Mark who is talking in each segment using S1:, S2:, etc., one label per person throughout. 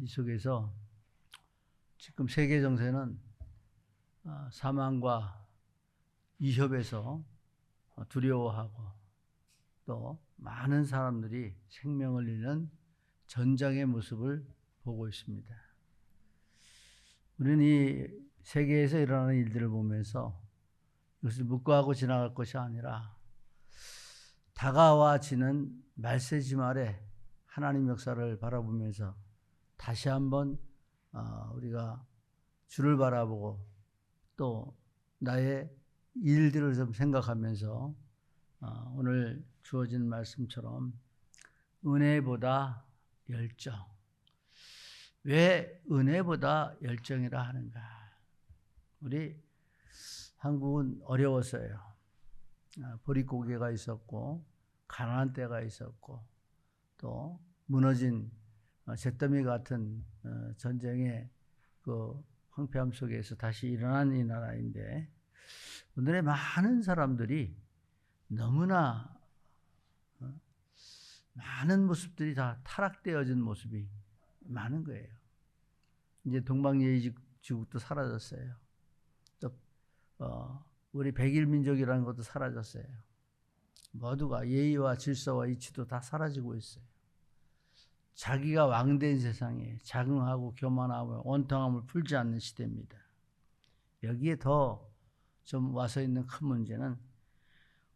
S1: 이 속에서 지금 세계 정세는 사망과 위협에서 두려워하고 또 많은 사람들이 생명을 잃는 전장의 모습을 보고 있습니다. 우리는 이 세계에서 일어나는 일들을 보면서 이것을 묵과하고 지나갈 것이 아니라 다가와지는 말세지말에 하나님 역사를 바라보면서 다시 한번 우리가 주를 바라보고 또 나의 일들을 좀 생각하면서 오늘 주어진 말씀처럼 은혜보다 열정. 왜 은혜보다 열정이라 하는가? 우리 한국은 어려웠어요. 보릿고개가 있었고 가난한 때가 있었고 또 무너진 잿더미 같은 전쟁의 그 황폐함 속에서 다시 일어난 이 나라인데 오늘의 많은 사람들이 너무나 많은 모습들이 다 타락되어진 모습이 많은 거예요. 이제 동방예의지국도 사라졌어요. 또 우리 백일민족이라는 것도 사라졌어요. 모두가 예의와 질서와 이치도 다 사라지고 있어요. 자기가 왕된 세상에 자긍하고 교만하고 원통함을 풀지 않는 시대입니다. 여기에 더 좀 와서 있는 큰 문제는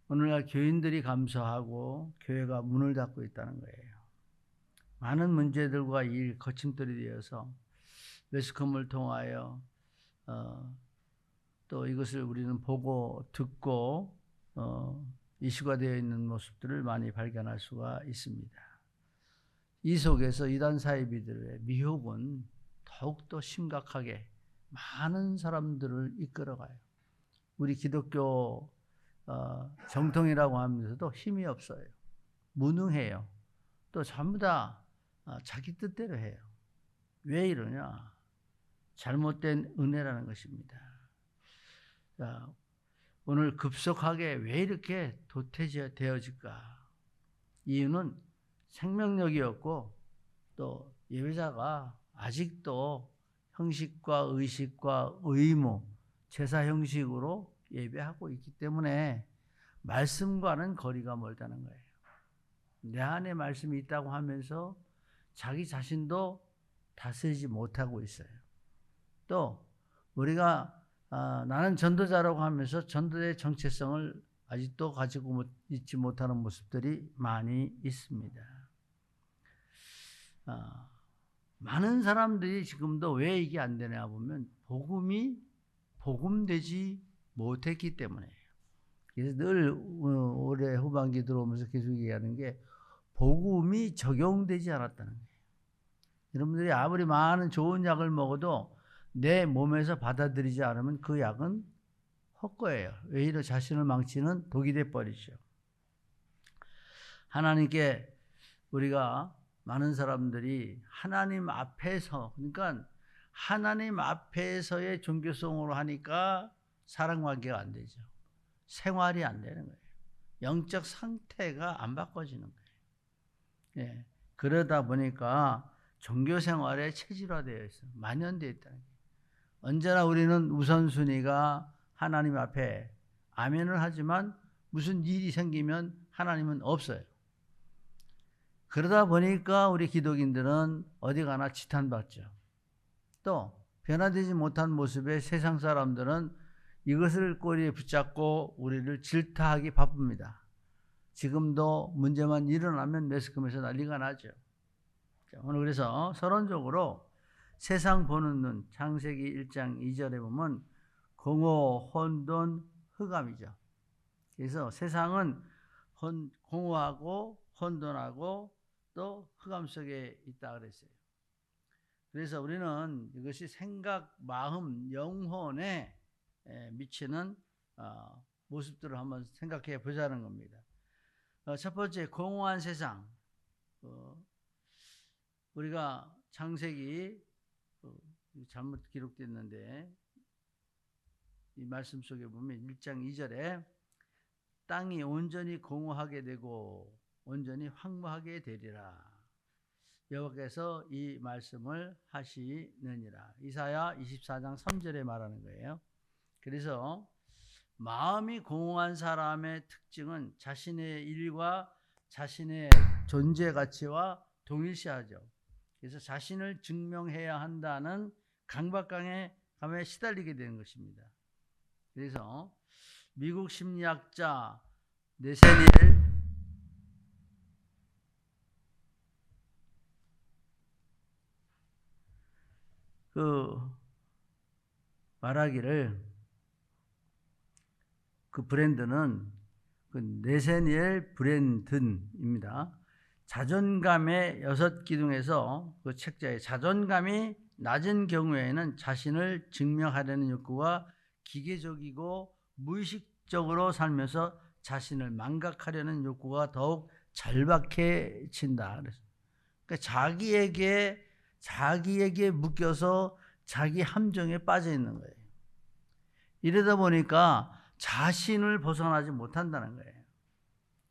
S1: 오늘날 교인들이 감소하고 교회가 문을 닫고 있다는 거예요. 많은 문제들과 일 거침돌이 되어서 매스컴을 통하여 또 이것을 우리는 보고 듣고 이슈가 되어 있는 모습들을 많이 발견할 수가 있습니다. 이 속에서 이단 사이비들의 미혹은 더욱더 심각하게 많은 사람들을 이끌어가요. 우리 기독교 정통이라고 하면서도 힘이 없어요. 무능해요. 또 전부 다 자기 뜻대로 해요. 왜 이러냐? 잘못된 은혜라는 것입니다. 자, 오늘 급속하게 왜 이렇게 도태되어질까? 이유는 생명력이었고 또 예배자가 아직도 형식과 의식과 의무, 제사 형식으로 예배하고 있기 때문에 말씀과는 거리가 멀다는 거예요. 내 안에 말씀이 있다고 하면서 자기 자신도 다스리지 못하고 있어요. 또 우리가 나는 전도자라고 하면서 전도의 정체성을 아직도 가지고 있지 못하는 모습들이 많이 있습니다. 많은 사람들이 지금도 왜 이게 안 되냐 보면 복음이 복음되지 못했기 때문에요. 그래서 늘 올해 후반기 들어오면서 계속 얘기하는 게 복음이 적용되지 않았다는 거예요. 여러분들이 아무리 많은 좋은 약을 먹어도 내 몸에서 받아들이지 않으면 그 약은 헛거예요. 오히려 자신을 망치는 독이 돼버리죠. 하나님께 우리가 많은 사람들이 하나님 앞에서, 그러니까 하나님 앞에서의 종교성으로 하니까 사랑관계가 안 되죠. 생활이 안 되는 거예요. 영적 상태가 안 바꿔지는 거예요. 예, 그러다 보니까 종교생활에 체질화되어 있어요. 만연되어 있다는 거예요. 언제나 우리는 우선순위가 하나님 앞에 아멘을 하지만 무슨 일이 생기면 하나님은 없어요. 그러다 보니까 우리 기독인들은 어디 가나 지탄받죠. 또 변화되지 못한 모습의 세상 사람들은 이것을 꼬리에 붙잡고 우리를 질타하기 바쁩니다. 지금도 문제만 일어나면 매스컴에서 난리가 나죠. 오늘 그래서 서론적으로 세상 보는 눈, 창세기 1장 2절에 보면 공허, 혼돈, 흑암이죠. 그래서 세상은 공허하고 혼돈하고 또 흑암 속에 있다 그랬어요. 그래서 우리는 이것이 생각, 마음, 영혼에 미치는 모습들을 한번 생각해 보자는 겁니다. 첫 번째, 공허한 세상. 우리가 창세기 잘못 기록됐는데 이 말씀 속에 보면 1장 2절에 땅이 온전히 공허하게 되고 온전히 황무하게 되리라. 여호와께서 이 말씀을 하시느니라. 이사야 24장 3절에 말하는 거예요. 그래서 마음이 공허한 사람의 특징은 자신의 일과 자신의 존재 가치와 동일시하죠. 그래서 자신을 증명해야 한다는 강박감에 시달리게 되는 것입니다. 그래서 미국 심리학자 네세니엘 말하기를 그 브랜든은 네세니엘 브랜든입니다. 자존감의 6기둥에서 그 책자에 자존감이 낮은 경우에는 자신을 증명하려는 욕구가 기계적이고 무의식적으로 살면서 자신을 망각하려는 욕구가 더욱 절박해진다. 그러니까 자기에게 묶여서 자기 함정에 빠져 있는 거예요. 이러다 보니까 자신을 벗어나지 못한다는 거예요.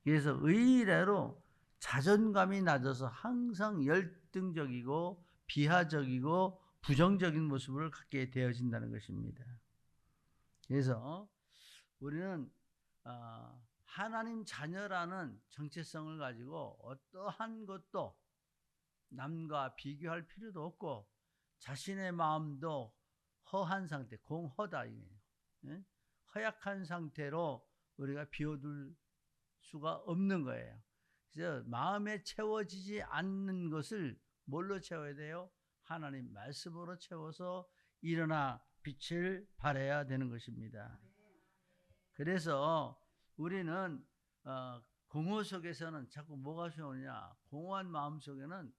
S1: 그래서 의례로 자존감이 낮아서 항상 열등적이고 비하적이고 부정적인 모습을 갖게 되어진다는 것입니다. 그래서 우리는 하나님 자녀라는 정체성을 가지고 어떠한 것도 남과 비교할 필요도 없고 자신의 마음도 허한 상태, 공허다. 허약한 상태로 우리가 비워둘 수가 없는 거예요. 그래서 마음에 채워지지 않는 것을 뭘로 채워야 돼요? 하나님 말씀으로 채워서 일어나 빛을 발해야 되는 것입니다. 그래서 우리는 공허 속에서는 자꾸 뭐가 쉬우냐? 공허한 마음 속에는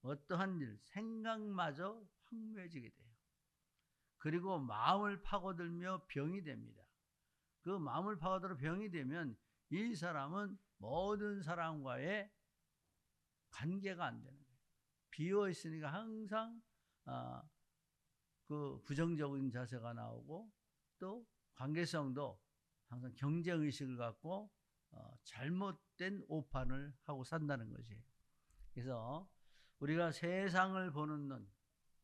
S1: 어떠한 일, 생각마저 황무해지게 돼요. 그리고 마음을 파고들며 병이 됩니다. 그 마음을 파고들어 병이 되면 이 사람은 모든 사람과의 관계가 안 되는 거예요. 비어 있으니까 항상 그 부정적인 자세가 나오고 또 관계성도 항상 경쟁의식을 갖고 잘못된 오판을 하고 산다는 거지. 그래서 우리가 세상을 보는 눈,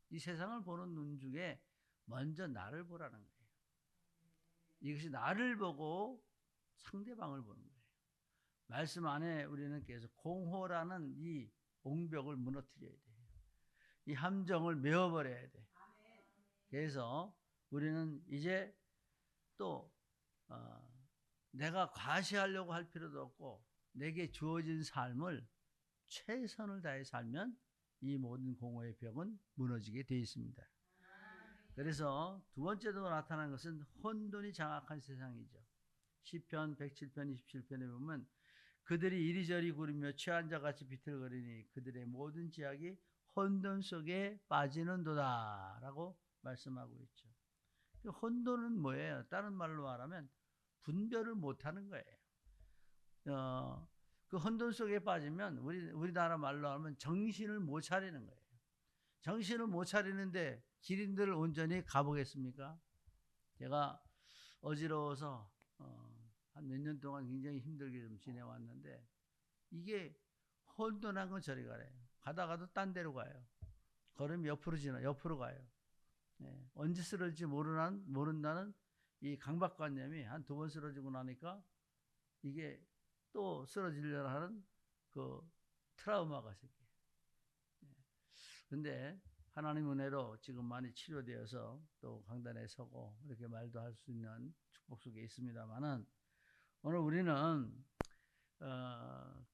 S1: 이 세상을 보는 눈 중에 먼저 나를 보라는 거예요. 이것이 나를 보고 상대방을 보는 거예요. 말씀 안에 우리는 계속 공허라는 이 옹벽을 무너뜨려야 돼요. 이 함정을 메워버려야 돼. 그래서 우리는 이제 또 내가 과시하려고 할 필요도 없고 내게 주어진 삶을 최선을 다해 살면 이 모든 공허의 벽은 무너지게 되어 있습니다. 그래서 두 번째로 나타난 것은 혼돈이 장악한 세상이죠. 시편 107편 27편에 보면 그들이 이리저리 구르며 취한 자같이 비틀거리니 그들의 모든 지약이 혼돈 속에 빠지는도다 라고 말씀하고 있죠. 혼돈은 뭐예요? 다른 말로 말하면 분별을 못하는 거예요. 그 혼돈 속에 빠지면 우리나라 말로 하면 정신을 못 차리는 거예요. 정신을 못 차리는데 기린들을 온전히 가보겠습니까? 제가 어지러워서 한 몇 년 동안 굉장히 힘들게 좀 지내왔는데 이게 혼돈한 건 저리 가래요. 가다가도 딴 데로 가요. 걸음이 옆으로 가요. 네. 언제 쓰러질지 모른다는 이 강박관념이 한 2번 쓰러지고 나니까 이게 또 쓰러지려고 하는 그 트라우마가 생겨요. 그런데 하나님 은혜로 지금 많이 치료되어서 또 강단에 서고 이렇게 말도 할 수 있는 축복 속에 있습니다만은 오늘 우리는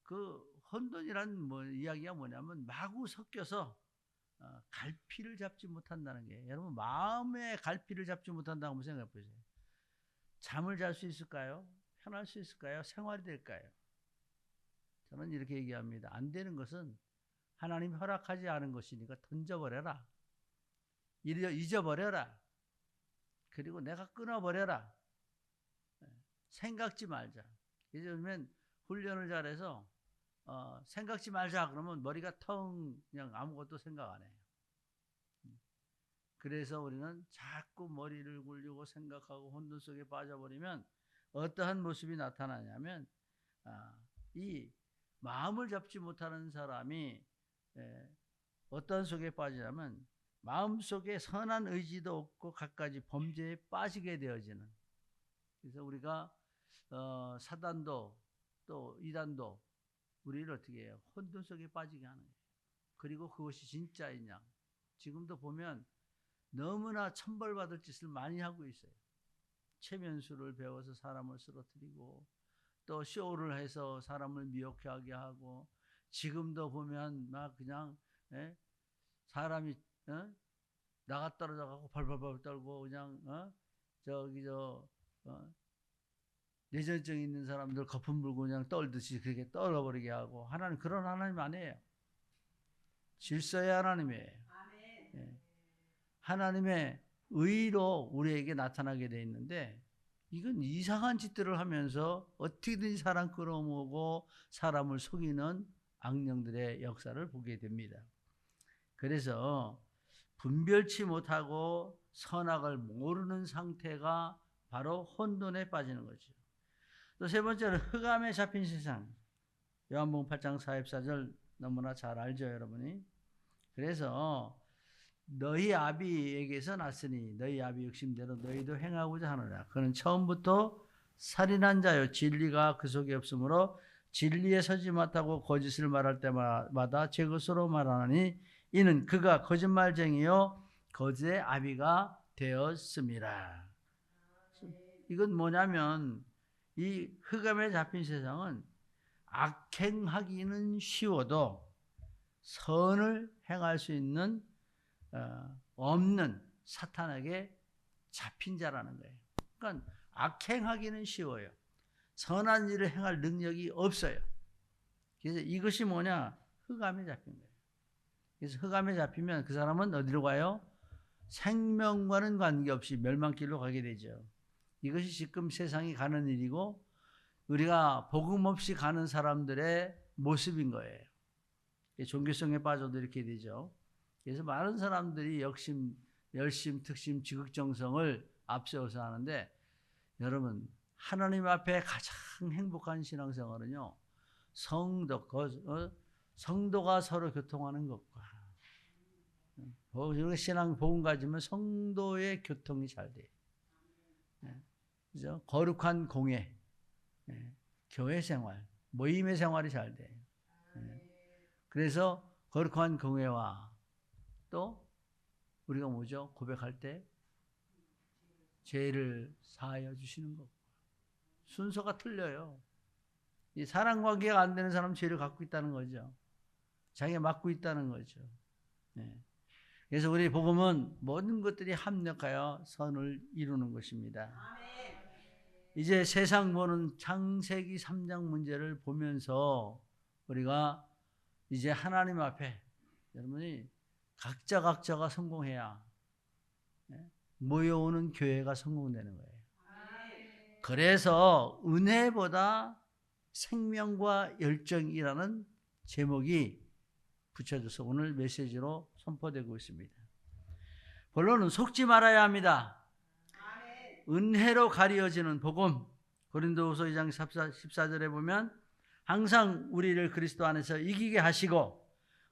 S1: 그 혼돈이란 이야기가 뭐냐면 마구 섞여서 갈피를 잡지 못한다는 게, 여러분 마음의 갈피를 잡지 못한다고 한번 생각해 보세요. 잠을 잘 수 있을까요? 편할 수 있을까요? 생활이 될까요? 저는 이렇게 얘기합니다. 안 되는 것은 하나님 허락하지 않은 것이니까 던져버려라. 잊어버려라. 그리고 내가 끊어버려라. 생각지 말자. 예전에는 훈련을 잘해서 생각지 말자 그러면 머리가 텅 그냥 아무것도 생각 안 해요. 그래서 우리는 자꾸 머리를 굴리고 생각하고 혼돈 속에 빠져버리면 어떠한 모습이 나타나냐면 이 마음을 잡지 못하는 사람이 어떤 속에 빠지냐면 마음속에 선한 의지도 없고 갖가지 범죄에 빠지게 되어지는. 그래서 우리가 사단도 또 이단도 우리를 어떻게 해요? 혼돈 속에 빠지게 하는 거예요. 그리고 그것이 진짜인 양. 지금도 보면 너무나 천벌받을 짓을 많이 하고 있어요. 체면수를 배워서 사람을 쓰러뜨리고 또 쇼를 해서 사람을 미혹하게 하고, 지금도 보면 막 그냥 사람이 나가 떨어져 가고 벌벌벌 떨고 그냥 내전증 있는 사람들 거품 불고 그냥 떨듯이 그렇게 떨어버리게 하고. 하나님 그런 하나님 아니에요. 질서의 하나님이에요. 예. 하나님의 의로 우리에게 나타나게 돼 있는데, 이건 이상한 짓들을 하면서 어떻게든지 사람 끌어모으고 사람을 속이는 악령들의 역사를 보게 됩니다. 그래서 분별치 못하고 선악을 모르는 상태가 바로 혼돈에 빠지는 거죠. 또 세 번째는 흑암에 잡힌 세상. 요한복음 8장 44절 너무나 잘 알죠, 여러분이. 그래서 너희 아비에게서 났으니 너희 아비 욕심대로 너희도 행하고자 하느라. 그는 처음부터 살인한 자요, 진리가 그 속에 없으므로 진리에 서지 못하고 거짓을 말할 때마다 제 것으로 말하나니 이는 그가 거짓말쟁이요 거짓의 아비가 되었습니다. 이건 뭐냐면 이 흑암에 잡힌 세상은 악행하기는 쉬워도 선을 행할 수 있는 없는 사탄에게 잡힌 자라는 거예요. 그러니까 악행하기는 쉬워요. 선한 일을 행할 능력이 없어요. 그래서 이것이 뭐냐? 흑암에 잡힌 거예요. 그래서 흑암에 잡히면 그 사람은 어디로 가요? 생명과는 관계없이 멸망길로 가게 되죠. 이것이 지금 세상이 가는 일이고 우리가 복음 없이 가는 사람들의 모습인 거예요. 종교성에 빠져도 이렇게 되죠. 그래서 많은 사람들이 열심, 특심, 지극정성을 앞세워서 하는데, 여러분 하나님 앞에 가장 행복한 신앙생활은요, 성도가 서로 교통하는 것과, 신앙 복음 가지면 성도의 교통이 잘 돼요. 그죠? 거룩한 공예, 교회 생활, 모임의 생활이 잘 돼요. 그래서 거룩한 공예와 또 우리가 뭐죠? 고백할 때 죄를 사하여 주시는 것. 순서가 틀려요. 이 사랑관계가 안 되는 사람은 죄를 갖고 있다는 거죠. 자기가 맡고 있다는 거죠. 그래서 우리 복음은 모든 것들이 합력하여 선을 이루는 것입니다. 이제 세상 보는 창세기 3장 문제를 보면서 우리가 이제 하나님 앞에 여러분이 각자가 성공해야 모여오는 교회가 성공되는 거예요. 그래서 은혜보다 생명과 열정이라는 제목이 붙여져서 오늘 메시지로 선포되고 있습니다. 본론은 속지 말아야 합니다. 은혜로 가려지는 복음. 고린도후서 2장 14절에 보면 항상 우리를 그리스도 안에서 이기게 하시고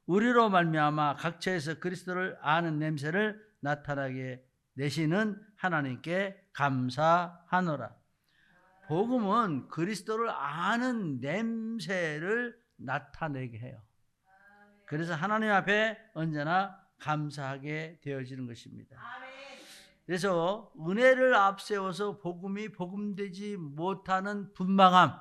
S1: 우리로 말미암아 각처에서 그리스도를 아는 냄새를 나타나게 내시는 하나님께 감사하노라. 복음은 그리스도를 아는 냄새를 나타내게 해요. 그래서 하나님 앞에 언제나 감사하게 되어지는 것입니다. 그래서 은혜를 앞세워서 복음이 복음되지 못하는 분방함,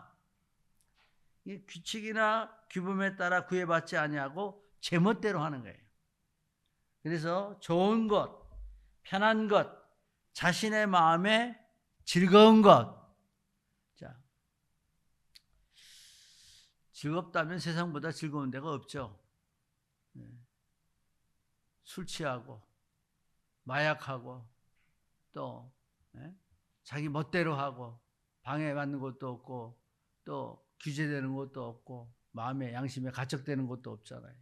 S1: 규칙이나 규범에 따라 구애받지 아니하고 제멋대로 하는 거예요. 그래서 좋은 것, 편한 것, 자신의 마음에 즐거운 것. 자, 즐겁다면 세상보다 즐거운 데가 없죠. 술 취하고 마약하고 또 자기 멋대로 하고 방해받는 것도 없고 또 규제되는 것도 없고 마음에 양심에 가척되는 것도 없잖아요.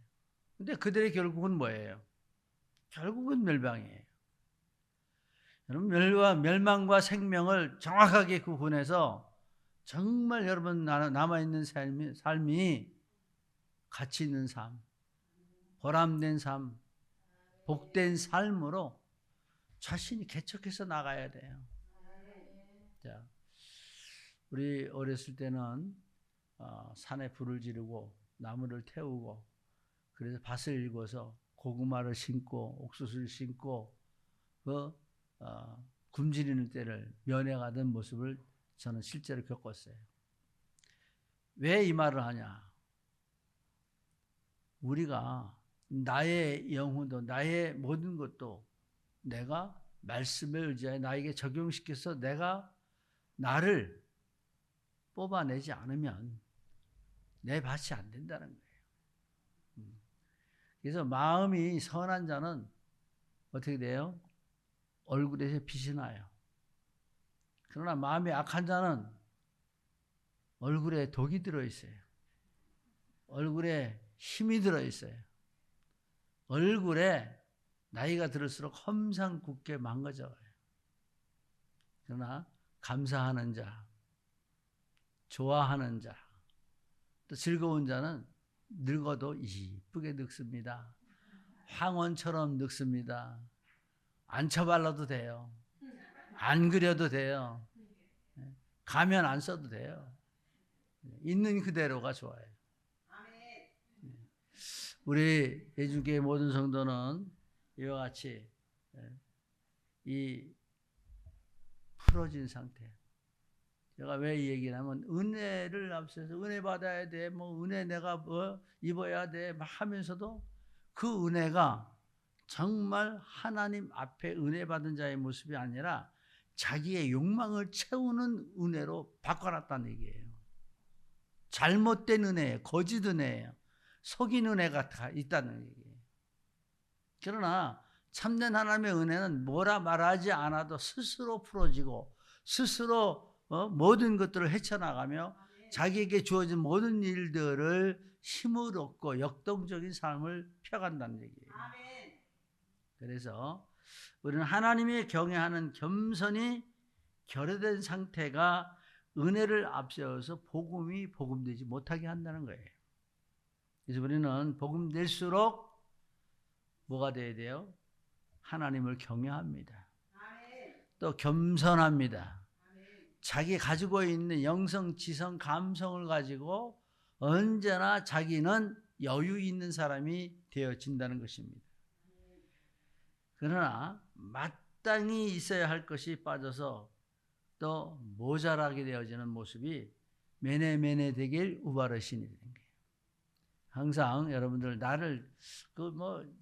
S1: 근데 그들의 결국은 뭐예요? 결국은 멸망이에요. 여러분 멸망과 생명을 정확하게 구분해서 정말 여러분 남아있는 삶이 가치 있는 삶, 보람된 삶, 복된 삶으로 자신이 개척해서 나가야 돼요. 자, 우리 어렸을 때는 산에 불을 지르고 나무를 태우고 그래서 밭을 일궈서 고구마를 심고 옥수수를 심고 굶주리는 때를 면회가던 모습을 저는 실제로 겪었어요. 왜 이 말을 하냐? 우리가 나의 영혼도 나의 모든 것도 내가 말씀에 의지하여 나에게 적용시켜서 내가 나를 뽑아내지 않으면 내 밭이 안 된다는 거예요. 그래서 마음이 선한 자는 어떻게 돼요? 얼굴에서 빛이 나요. 그러나 마음이 악한 자는 얼굴에 독이 들어있어요. 얼굴에 힘이 들어있어요. 얼굴에 나이가 들을수록 험상궂게 망가져요. 그러나 감사하는 자, 좋아하는 자, 또 즐거운 자는 늙어도 이쁘게 늙습니다. 황혼처럼 늙습니다. 안 쳐발라도 돼요. 안 그려도 돼요. 가면 안 써도 돼요. 있는 그대로가 좋아요. 우리 예수교회 모든 성도는 이와 같이 이 풀어진 상태. 제가 왜 이 얘기를 하면 은혜를 앞서서 은혜 받아야 돼. 뭐 은혜 내가 뭐 입어야 돼. 막 하면서도 그 은혜가 정말 하나님 앞에 은혜 받은 자의 모습이 아니라 자기의 욕망을 채우는 은혜로 바꿔놨다는 얘기예요. 잘못된 은혜예요. 거짓 은혜예요. 속인 은혜가 다 있다는 얘기예요. 그러나 참된 하나님의 은혜는 뭐라 말하지 않아도 스스로 풀어지고 스스로 모든 것들을 헤쳐나가며 자기에게 주어진 모든 일들을 힘을 얻고 역동적인 삶을 펴간다는 얘기예요. 그래서 우리는 하나님의 경외하는 겸손이 결여된 상태가 은혜를 앞세워서 복음이 복음되지 못하게 한다는 거예요. 그래서 우리는 복음될수록 뭐가 돼야 돼요? 하나님을 경외합니다. 또 겸손합니다. 자기 가지고 있는 영성, 지성, 감성을 가지고 언제나 자기는 여유 있는 사람이 되어진다는 것입니다. 그러나 마땅히 있어야 할 것이 빠져서 또 모자라게 되어지는 모습이 메네메네 되길 우바르시니 되는 거예요. 항상 여러분들 나를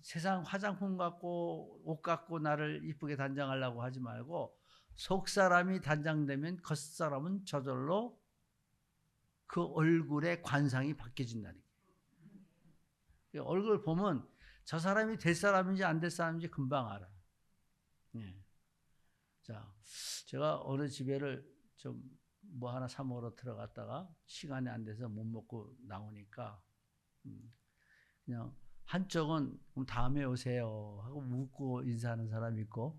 S1: 세상 화장품 갖고 옷 갖고 나를 이쁘게 단장하려고 하지 말고 속 사람이 단장되면 겉 사람은 저절로 그 얼굴의 관상이 바뀌어진다는 거예요. 얼굴 보면 저 사람이 될 사람인지 안 될 사람인지 금방 알아. 자, 제가 어느 집에를 좀 뭐 하나 사 먹으러 들어갔다가 시간이 안 돼서 못 먹고 나오니까 그냥 한쪽은 그럼 다음에 오세요 하고 묻고 인사하는 사람이 있고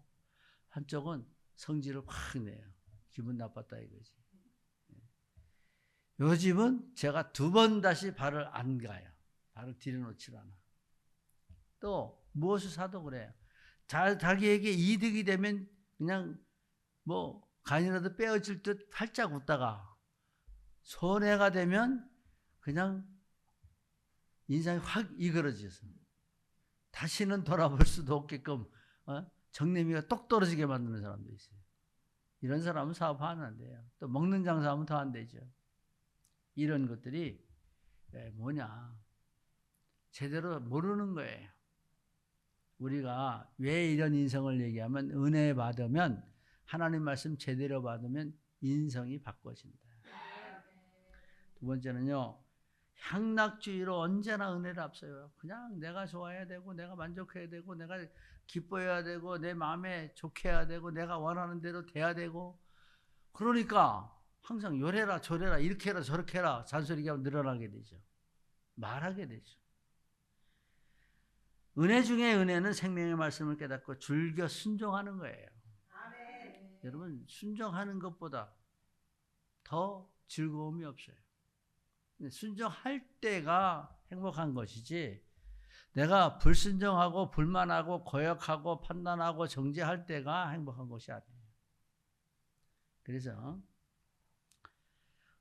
S1: 한쪽은 성질을 확 내요. 기분 나빴다 이거지. 요 집은 제가 2번 다시 발을 안 가요. 발을 들여놓질 않아. 또 무엇을 사도 그래요. 자기에게 이득이 되면 그냥 뭐 간이라도 빼어질 듯 활짝 웃다가 손해가 되면 그냥 인상이 확 이그러져서 다시는 돌아볼 수도 없게끔 정내미가 똑 떨어지게 만드는 사람도 있어요. 이런 사람은 사업하면 안 돼요. 또 먹는 장사하면 더 안 되죠. 이런 것들이 뭐냐 제대로 모르는 거예요. 우리가 왜 이런 인성을 얘기하면 은혜 받으면 하나님 말씀 제대로 받으면 인성이 바꿔진다. 두 번째는요. 향락주의로 언제나 은혜를 앞서요. 그냥 내가 좋아해야 되고 내가 만족해야 되고 내가 기뻐해야 되고 내 마음에 좋게 해야 되고 내가 원하는 대로 돼야 되고 그러니까 항상 요래라 저래라 이렇게 해라 저렇게 해라 잔소리가 늘어나게 되죠. 말하게 되죠. 은혜 중에 은혜는 생명의 말씀을 깨닫고 즐겨 순종하는 거예요. 아멘. 여러분 순종하는 것보다 더 즐거움이 없어요. 순종할 때가 행복한 것이지 내가 불순종하고 불만하고 거역하고 판단하고 정죄할 때가 행복한 것이 아니에요. 그래서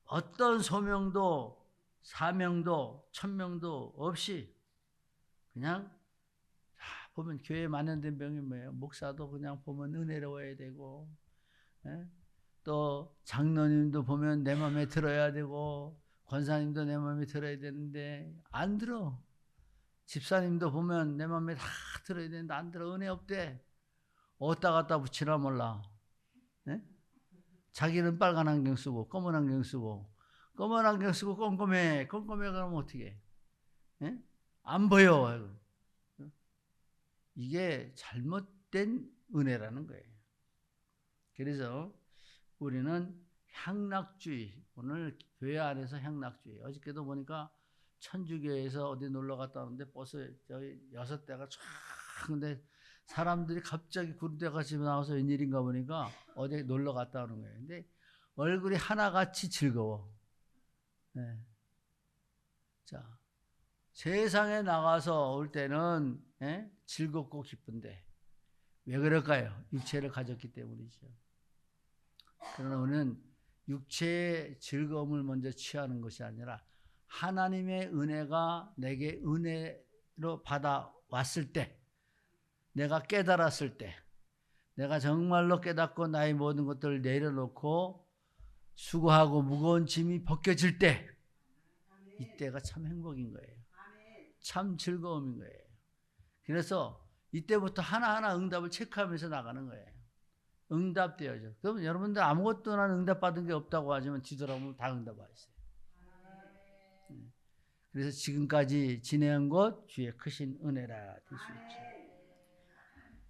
S1: 어떤 소명도 사명도 천명도 없이 그냥 보면 교회 만연된 병이 뭐예요? 목사도 그냥 보면 은혜로워야 되고, 또 장로님도 보면 내 마음에 들어야 되고, 권사님도 내 마음에 들어야 되는데 안 들어. 집사님도 보면 내 마음에 다 들어야 되는데 안 들어. 은혜 없대. 어디다 갖다 붙이나 몰라. 자기는 빨간 안경 쓰고 검은 안경 쓰고, 검은 안경 쓰고 꼼꼼해 그러면 어떻게 해? 안 보여. 이게 잘못된 은혜라는 거예요. 그래서 우리는 향락주의, 오늘 교회 안에서 향락주의. 어저께도 보니까 천주교에서 어디 놀러 갔다 오는데 버스 저희 6대가 쫙, 근데 사람들이 갑자기 구르대같이 나와서 웬일인가 보니까 어디 놀러 갔다 오는 거예요. 근데 얼굴이 하나같이 즐거워. 네. 자, 세상에 나가서 올 때는 즐겁고 기쁜데 왜 그럴까요? 육체를 가졌기 때문이죠. 그러나 우리는 육체의 즐거움을 먼저 취하는 것이 아니라 하나님의 은혜가 내게 은혜로 받아왔을 때, 내가 깨달았을 때, 내가 정말로 깨닫고 나의 모든 것들을 내려놓고 수고하고 무거운 짐이 벗겨질 때, 이때가 참 행복인 거예요. 참 즐거움인 거예요. 그래서 이때부터 하나하나 응답을 체크하면서 나가는 거예요. 응답되어져. 그러면 여러분들 아무것도 난 응답받은 게 없다고 하지만 뒤돌아보면 다 응답받았어요. 그래서 지금까지 지내온 것 주의 크신 은혜라 될 수 있죠.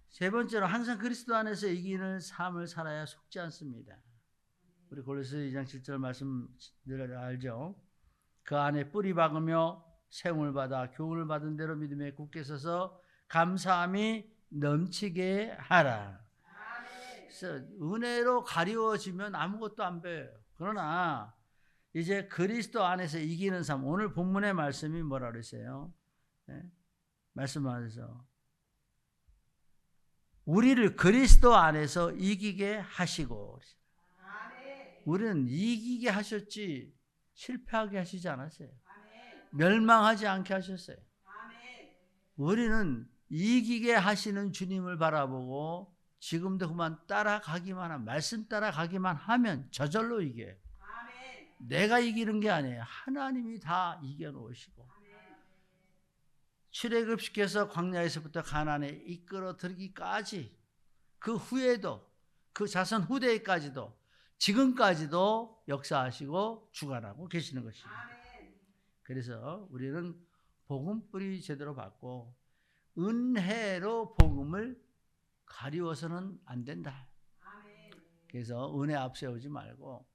S1: 세 번째로 항상 그리스도 안에서 이기는 삶을 살아야 속지 않습니다. 우리 골로새 2장 7절 말씀 늘 알죠. 그 안에 뿌리 박으며 세움을 받아 교훈을 받은 대로 믿음에 굳게 서서 감사함이 넘치게 하라. 그래서 은혜로 가리워지면 아무것도 안 보여요. 그러나 이제 그리스도 안에서 이기는 삶, 오늘 본문의 말씀이 뭐라 그랬어요? 말씀 안에서 우리를 그리스도 안에서 이기게 하시고, 우리는 이기게 하셨지 실패하게 하시지 않았어요. 멸망하지 않게 하셨어요. 우리는 이기게 하시는 주님을 바라보고 지금도 그만 따라가기만 하면, 말씀 따라가기만 하면 저절로 이겨요. 내가 이기는 게 아니에요. 하나님이 다 이겨놓으시고, 출애굽시켜서 광야에서부터 가나안에 이끌어 들기까지, 그 후에도, 그 자손 후대까지도, 지금까지도 역사하시고 주관하고 계시는 것입니다. 그래서 우리는 복음뿌리 제대로 받고 은혜로 복음을 가리워서는 안 된다. 그래서 은혜 앞세우지 말고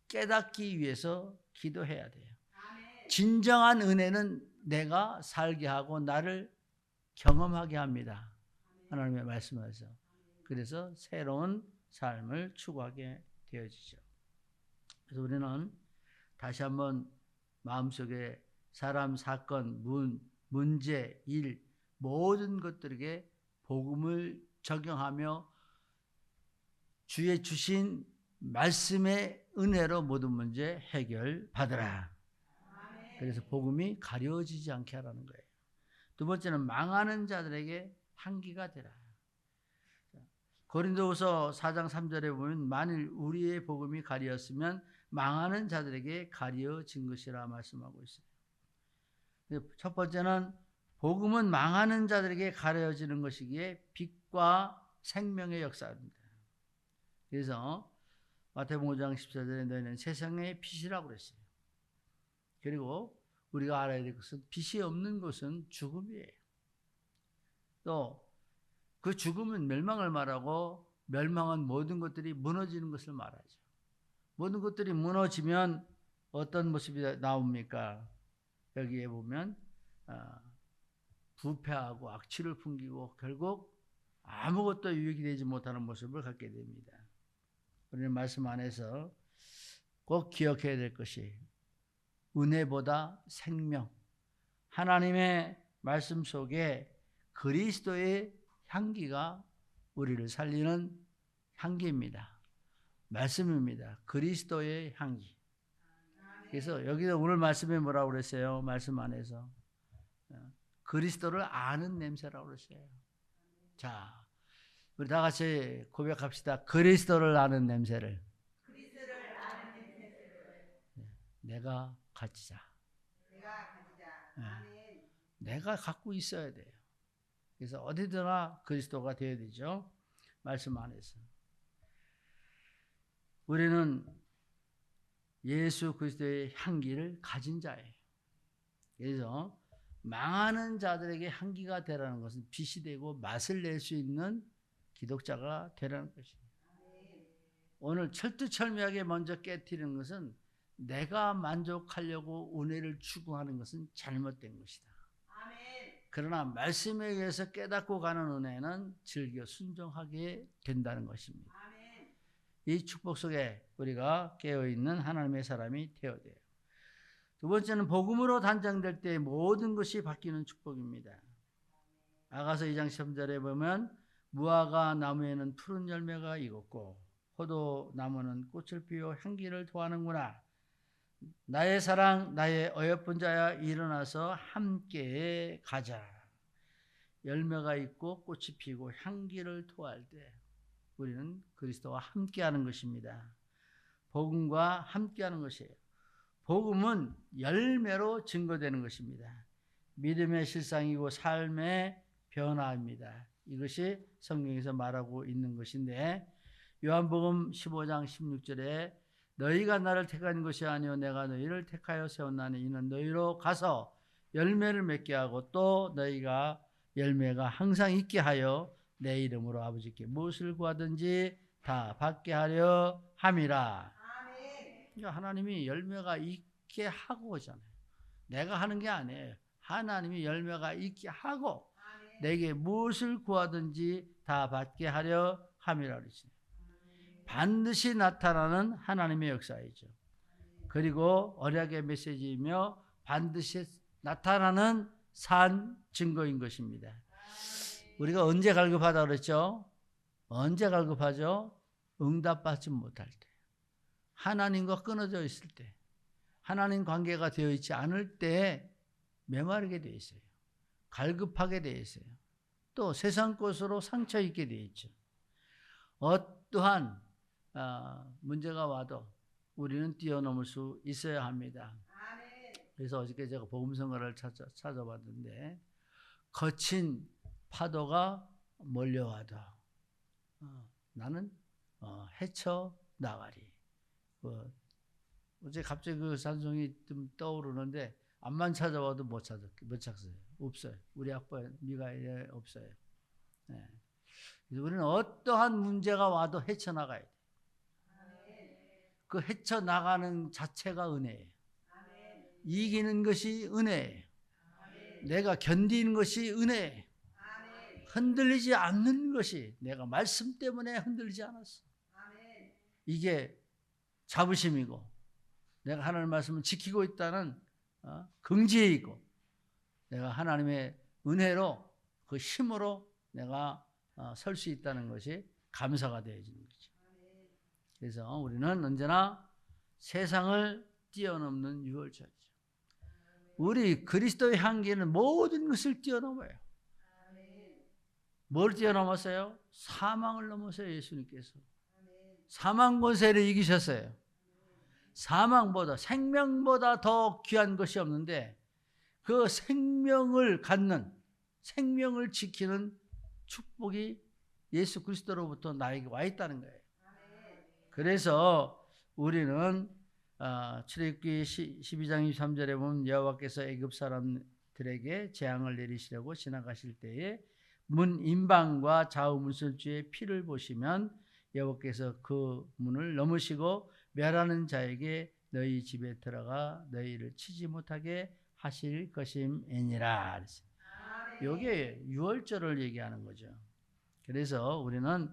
S1: 깨닫기 위해서 기도해야 돼요. 진정한 은혜는 내가 살게 하고 나를 경험하게 합니다. 하나님의 말씀에서. 그래서 새로운 삶을 추구하게 되어지죠. 그래서 우리는 다시 한번 마음속에 사람, 사건, 문제, 일, 모든 것들에게 복음을 적용하며 주의 주신 말씀의 은혜로 모든 문제 해결받으라. 그래서 복음이 가려지지 않게 하라는 거예요. 두 번째는 망하는 자들에게 향기가 되라. 고린도후서 4장 3절에 보면 만일 우리의 복음이 가리었으면 망하는 자들에게 가려진 것이라 말씀하고 있어요. 첫 번째는 복음은 망하는 자들에게 가려지는 것이기에 빛과 생명의 역사입니다. 그래서 마태복음 5장 14절에 너희는 세상의 빛이라고 그랬어요. 그리고 우리가 알아야 될 것은 빛이 없는 것은 죽음이에요. 또 그 죽음은 멸망을 말하고 멸망은 모든 것들이 무너지는 것을 말하죠. 모든 것들이 무너지면 어떤 모습이 나옵니까? 여기에 보면 부패하고 악취를 풍기고 결국 아무것도 유익이 되지 못하는 모습을 갖게 됩니다. 우리는 말씀 안에서 꼭 기억해야 될 것이 은혜보다 생명, 하나님의 말씀 속에 그리스도의 향기가 우리를 살리는 향기입니다. 말씀입니다. 그리스도의 향기. 그래서 여기서 오늘 말씀에 뭐라고 그랬어요? 말씀 안에서 그리스도를 아는 냄새라고 그랬어요. 자, 우리 다 같이 고백합시다. 그리스도를 아는 냄새를 내가 가지자. 내가 갖고 있어야 돼요. 그래서 어디서나 그리스도가 되어야 되죠. 말씀 안에서. 우리는 예수 그리스도의 향기를 가진 자예요. 그래서 망하는 자들에게 향기가 되라는 것은 빛이 되고 맛을 낼 수 있는 기독자가 되라는 것입니다. 오늘 철두철미하게 먼저 깨트리는 것은 내가 만족하려고 은혜를 추구하는 것은 잘못된 것이다. 그러나 말씀에 의해서 깨닫고 가는 은혜는 즐겨 순종하게 된다는 것입니다. 이 축복 속에 우리가 깨어있는 하나님의 사람이 되어야 돼요. 두 번째는 복음으로 단장될 때 모든 것이 바뀌는 축복입니다. 아가서 2장 13절에 보면 무화과 나무에는 푸른 열매가 익었고 포도나무는 꽃을 피워 향기를 토하는구나. 나의 사랑 나의 어여쁜 자야 일어나서 함께 가자. 열매가 있고 꽃이 피고 향기를 토할 때 우리는 그리스도와 함께하는 것입니다. 복음과 함께하는 것이에요. 복음은 열매로 증거되는 것입니다. 믿음의 실상이고 삶의 변화입니다. 이것이 성경에서 말하고 있는 것인데 요한복음 15장 16절에 너희가 나를 택한 것이 아니요 내가 너희를 택하여 세웠나니 이는 너희로 가서 열매를 맺게 하고 또 너희가 열매가 항상 있게 하여 내 이름으로 아버지께 무엇을 구하든지 다 받게 하려 함이라. 그러니까 하나님이 열매가 있게 하고 오잖아요. 내가 하는 게 아니에요. 하나님이 열매가 있게 하고 내게 무엇을 구하든지 다 받게 하려 함이라 그러시네요. 반드시 나타나는 하나님의 역사이죠. 그리고 언약의 메시지이며 반드시 나타나는 산 증거인 것입니다. 우리가 언제 갈급하다 그랬죠? 언제 갈급하죠? 응답받지 못할 때. 하나님과 끊어져 있을 때. 하나님 관계가 되어 있지 않을 때 메마르게 되어 있어요. 갈급하게 되어 있어요. 또 세상 것으로 상처 입게 되어 있죠. 어떠한 문제가 와도 우리는 뛰어넘을 수 있어야 합니다. 그래서 어저께 제가 복음성가를 찾아봤는데 거친 파도가 몰려와도 나는 헤쳐나가리. 어제 갑자기 그 찬송이 좀 떠오르는데 암만 찾아봐도 못 찾았어요. 없어요. 우리 학부에 미가에 없어요. 네. 그래서 우리는 어떠한 문제가 와도 헤쳐나가야 돼요. 그 헤쳐나가는 자체가 은혜예요. 이기는 것이 은혜예요. 내가 견디는 것이 은혜예요. 흔들리지 않는 것이 내가 말씀 때문에 흔들리지 않았어. 이게 자부심이고 내가 하나님의 말씀을 지키고 있다는 긍지에 있고 내가 하나님의 은혜로 그 힘으로 내가 설 수 있다는 것이 감사가 되어지는 거죠. 그래서 우리는 언제나 세상을 뛰어넘는 유월절이죠. 우리 그리스도의 향기는 모든 것을 뛰어넘어요. 뭘 뛰어넘었어요? 사망을 넘었어요. 예수님께서. 사망 권세를 이기셨어요. 사망보다 생명보다 더 귀한 것이 없는데 그 생명을 갖는 생명을 지키는 축복이 예수 그리스도로부터 나에게 와 있다는 거예요. 그래서 우리는 출애굽기 12장 23절에 보면 여호와께서 애굽 사람들에게 재앙을 내리시려고 지나가실 때에 문 임방과 좌우 문설주의 피를 보시면 여호와께서 그 문을 넘으시고 멸하는 자에게 너희 집에 들어가 너희를 치지 못하게 하실 것임이니라. 이게 유월절을 얘기하는 거죠. 그래서 우리는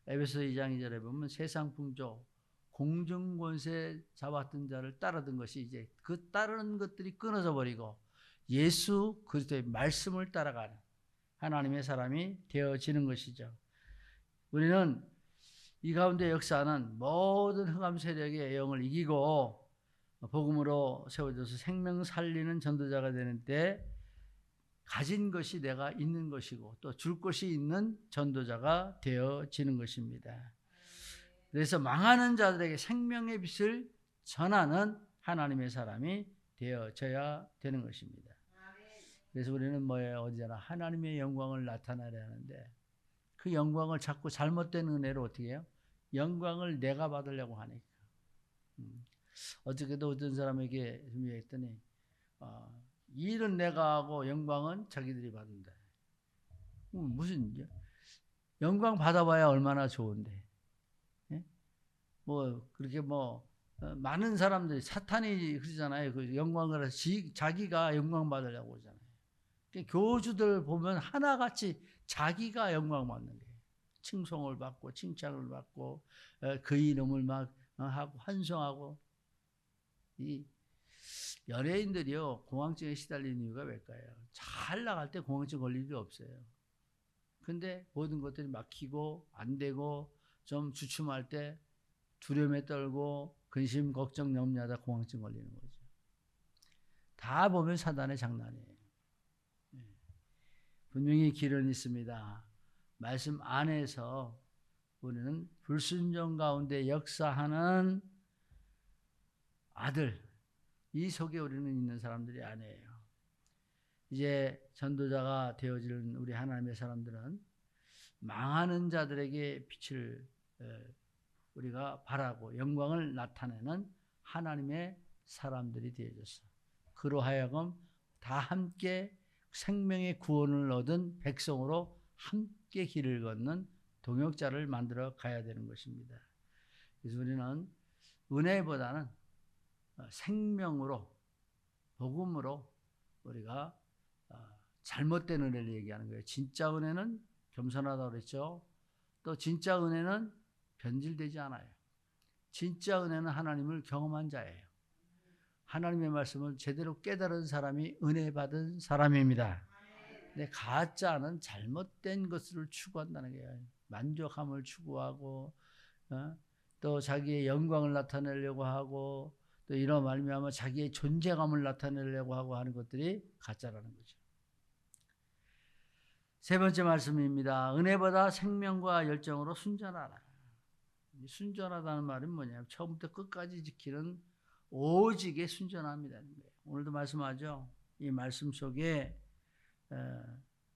S1: 에베소 2장 2절에 보면 세상 풍조 공중권세 잡았던 자를 따르던 것이 이제 그 따르는 것들이 끊어져 버리고 예수 그리스도의 말씀을 따라가는 하나님의 사람이 되어지는 것이죠. 우리는 이 가운데 역사는 모든 흑암 세력의 영을 이기고 복음으로 세워져서 생명 살리는 전도자가 되는 때 가진 것이 내가 있는 것이고 또 줄 것이 있는 전도자가 되어지는 것입니다. 그래서 망하는 자들에게 생명의 빛을 전하는 하나님의 사람이 되어져야 되는 것입니다. 그래서 우리는 뭐예요? 어디나 하나님의 영광을 나타내려 하는데 그 영광을 자꾸 잘못된 은혜로 어떻게 해요? 영광을 내가 받으려고 하니까. 어저께도 어떤 사람에게 준비했더니 일은 내가 하고 영광은 자기들이 받는다. 무슨 영광 받아봐야 얼마나 좋은데. 예? 뭐 그렇게 뭐 많은 사람들이 사탄이 그러잖아요. 그 영광을 자기가 영광 받으려고 그러잖아요. 교주들 보면 하나같이 자기가 영광 받는 거예요. 칭송을 받고 칭찬을 받고 그 이름을 막 하고 환송하고. 이 연예인들이요 공황증에 시달리는 이유가 왜일까요? 잘 나갈 때 공황증 걸릴 일이 없어요. 근데 모든 것들이 막히고 안 되고 좀 주춤할 때 두려움에 떨고 근심 걱정 염려하다 공황증 걸리는 거죠. 다 보면 사단의 장난이에요. 분명히 길은 있습니다. 말씀 안에서 우리는 불순종 가운데 역사하는 아들, 이 속에 우리는 있는 사람들이 아니에요. 이제 전도자가 되어질 우리 하나님의 사람들은 망하는 자들에게 빛을 우리가 바라고 영광을 나타내는 하나님의 사람들이 되어졌어. 그로 하여금 다 함께 생명의 구원을 얻은 백성으로 함께 길을 걷는 동역자를 만들어 가야 되는 것입니다. 그래서 우리는 은혜보다는 생명으로 복음으로 우리가 잘못된 은혜를 얘기하는 거예요. 진짜 은혜는 겸손하다고 그랬죠. 또 진짜 은혜는 변질되지 않아요. 진짜 은혜는 하나님을 경험한 자예요. 하나님의 말씀을 제대로 깨달은 사람이 은혜 받은 사람입니다. 근데 가짜는 잘못된 것을 추구한다는 거예요. 만족함을 추구하고 또 자기의 영광을 나타내려고 하고 또 이런 말미암아 자기의 존재감을 나타내려고 하고 하는 것들이 가짜라는 거죠. 세 번째 말씀입니다. 은혜보다 생명과 열정으로 순전하라. 순전하다는 말은 뭐냐면 처음부터 끝까지 지키는 오직에 순전합니다. 오늘도 말씀하죠. 이 말씀 속에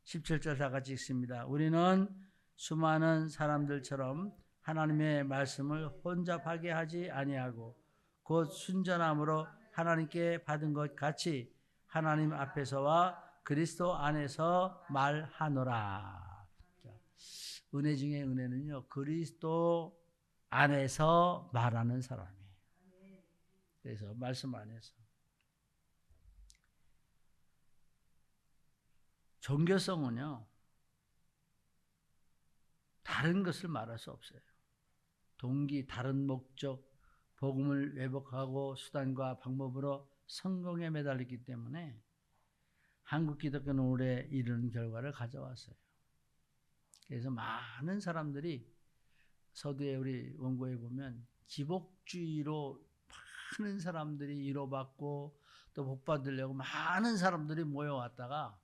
S1: 17절 다 같이 읽습니다. 우리는 수많은 사람들처럼 하나님의 말씀을 혼잡하게 하지 아니하고 곧 순전함으로 하나님께 받은 것 같이 하나님 앞에서와 그리스도 안에서 말하노라. 은혜 중에 은혜는요, 그리스도 안에서 말하는 사람이에요. 그래서 말씀 안에서. 종교성은요, 다른 것을 말할 수 없어요. 동기, 다른 목적, 복음을 왜곡하고 수단과 방법으로 성공에 매달리기 때문에 한국 기독교는 올해 이런 결과를 가져왔어요. 그래서 많은 사람들이 서두에 우리 원고에 보면 기복주의로 많은 사람들이 위로받고 또 복받으려고 많은 사람들이 모여왔다가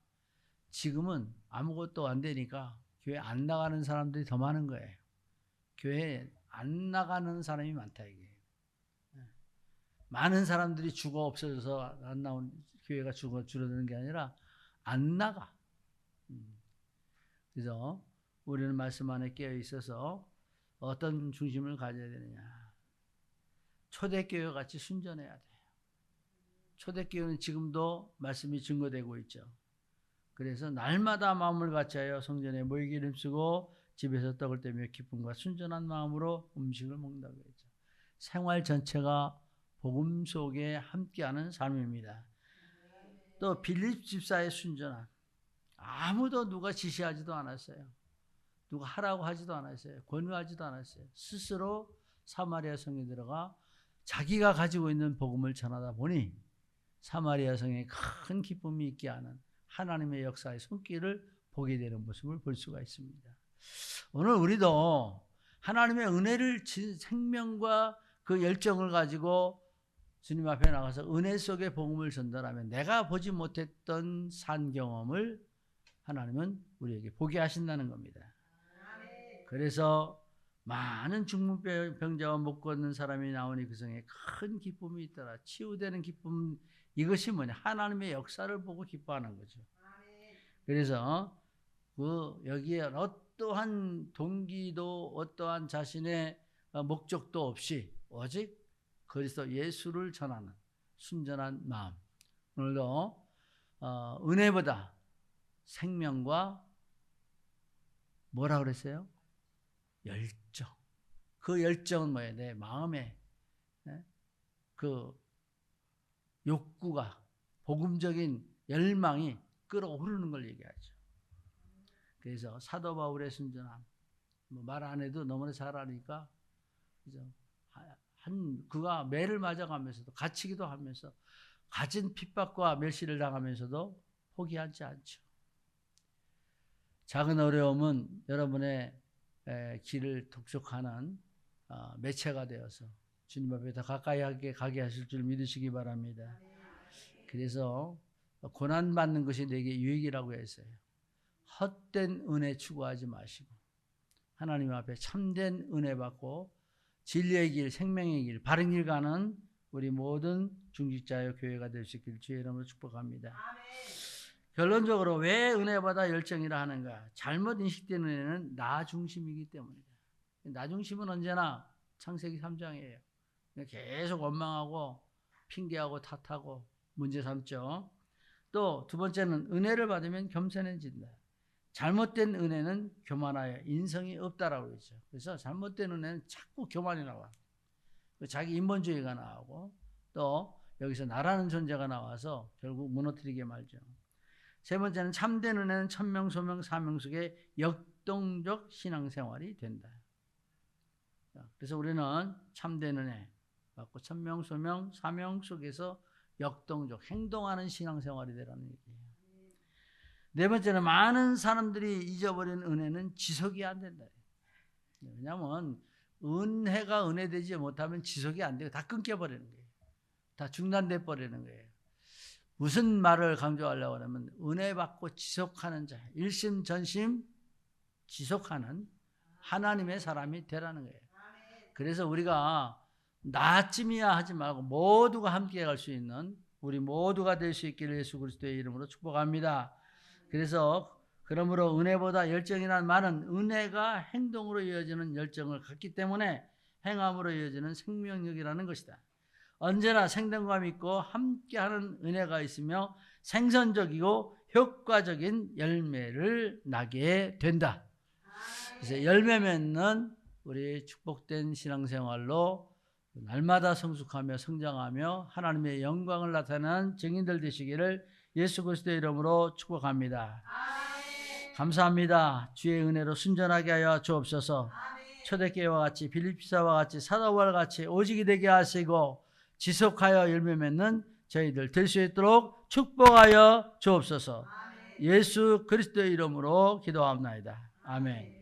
S1: 지금은 아무것도 안 되니까 교회 안 나가는 사람들이 더 많은 거예요. 교회 안 나가는 사람이 많다 이게. 많은 사람들이 죽어 없어져서 안 나온 교회가 줄어드는 게 아니라 안 나가. 그래서 우리는 말씀 안에 깨어 있어서 어떤 중심을 가져야 되느냐. 초대교회 같이 순전해야 돼요. 초대교회는 지금도 말씀이 증거되고 있죠. 그래서 날마다 마음을 같이하여 성전에 모이기를 힘쓰고 집에서 떡을 떼며 기쁨과 순전한 마음으로 음식을 먹는다고 했죠. 생활 전체가 복음 속에 함께하는 삶입니다. 또 빌립 집사의 순전함. 아무도 누가 지시하지도 않았어요. 누가 하라고 하지도 않았어요. 권유하지도 않았어요. 스스로 사마리아 성에 들어가 자기가 가지고 있는 복음을 전하다 보니 사마리아 성에 큰 기쁨이 있게 하는 하나님의 역사의 손길을 보게 되는 모습을 볼 수가 있습니다. 오늘 우리도 하나님의 은혜를 생명과 그 열정을 가지고 주님 앞에 나가서 은혜 속의 복음을 전달하면 내가 보지 못했던 산 경험을 하나님은 우리에게 보게 하신다는 겁니다. 그래서 많은 중풍병자와 못 걷는 사람이 나오니 그 성에 큰 기쁨이 있더라. 치유되는 기쁨, 이것이 뭐냐? 하나님의 역사를 보고 기뻐하는 거죠. 그래서 여기에 어떠한 동기도 어떠한 자신의 목적도 없이 오직 그리스도 예수를 전하는 순전한 마음. 오늘도 은혜보다 생명과 뭐라 그랬어요? 열정. 그 열정은 뭐예요? 내 마음에 그 욕구가, 복음적인 열망이 끓어오르는 걸 얘기하죠. 그래서 사도 바울의 순전함, 말 안 해도 너무나 잘 아니까, 그가 매를 맞아가면서도, 갇히기도 하면서, 가진 핍박과 멸시를 당하면서도 포기하지 않죠. 작은 어려움은 여러분의 길을 독촉하는 매체가 되어서 주님 앞에 더 가까이 가게 하실 줄 믿으시기 바랍니다. 그래서 고난받는 것이 내게 유익이라고 했어요. 헛된 은혜 추구하지 마시고 하나님 앞에 참된 은혜 받고 진리의 길, 생명의 길, 바른 길 가는 우리 모든 중직자여 교회가 될 수 있기를 주의 이름으로 축복합니다. 아멘. 결론적으로 왜 은혜보다 열정이라 하는가? 잘못 인식된 은혜는 나 중심이기 때문이다. 나 중심은 언제나 창세기 3장이에요. 계속 원망하고 핑계하고 탓하고 문제 삼죠. 또 두 번째는 은혜를 받으면 겸손해진다. 잘못된 은혜는 교만하여 인성이 없다라고 그러죠. 그래서 잘못된 은혜는 자꾸 교만이 나와. 자기 인본주의가 나오고 또 여기서 나라는 존재가 나와서 결국 무너뜨리게 말죠. 세 번째는 참된 은혜는 천명, 소명, 사명 속에 역동적 신앙생활이 된다. 그래서 우리는 참된 은혜 받고 천명, 소명, 사명 속에서 역동적 행동하는 신앙생활이 되라는 얘기예요. 네 번째는 많은 사람들이 잊어버린 은혜는 지속이 안 된다. 왜냐하면 은혜가 은혜되지 못하면 지속이 안 되고 다 끊겨버리는 거예요. 다 중단돼 버리는 거예요. 무슨 말을 강조하려고 하면 은혜 받고 지속하는 자, 일심 전심 지속하는 하나님의 사람이 되라는 거예요. 그래서 우리가 나쯤이야 하지 말고 모두가 함께 갈 수 있는 우리 모두가 될 수 있기를 예수 그리스도의 이름으로 축복합니다. 그래서 그러므로 은혜보다 열정이라는 말은 은혜가 행동으로 이어지는 열정을 갖기 때문에 행함으로 이어지는 생명력이라는 것이다. 언제나 생동감 있고 함께하는 은혜가 있으며 생산적이고 효과적인 열매를 나게 된다. 그래서 열매 맺는 우리 축복된 신앙생활로 날마다 성숙하며 성장하며 하나님의 영광을 나타내는 증인들 되시기를 예수 그리스도의 이름으로 축복합니다. 아멘. 감사합니다. 주의 은혜로 순전하게 하여 주옵소서. 아멘. 초대교회와 같이 빌립보서와 같이 사도바울과 같이 오직이 되게 하시고 지속하여 열매 맺는 저희들 될 수 있도록 축복하여 주옵소서. 아멘. 예수 그리스도의 이름으로 기도합니다. 아멘.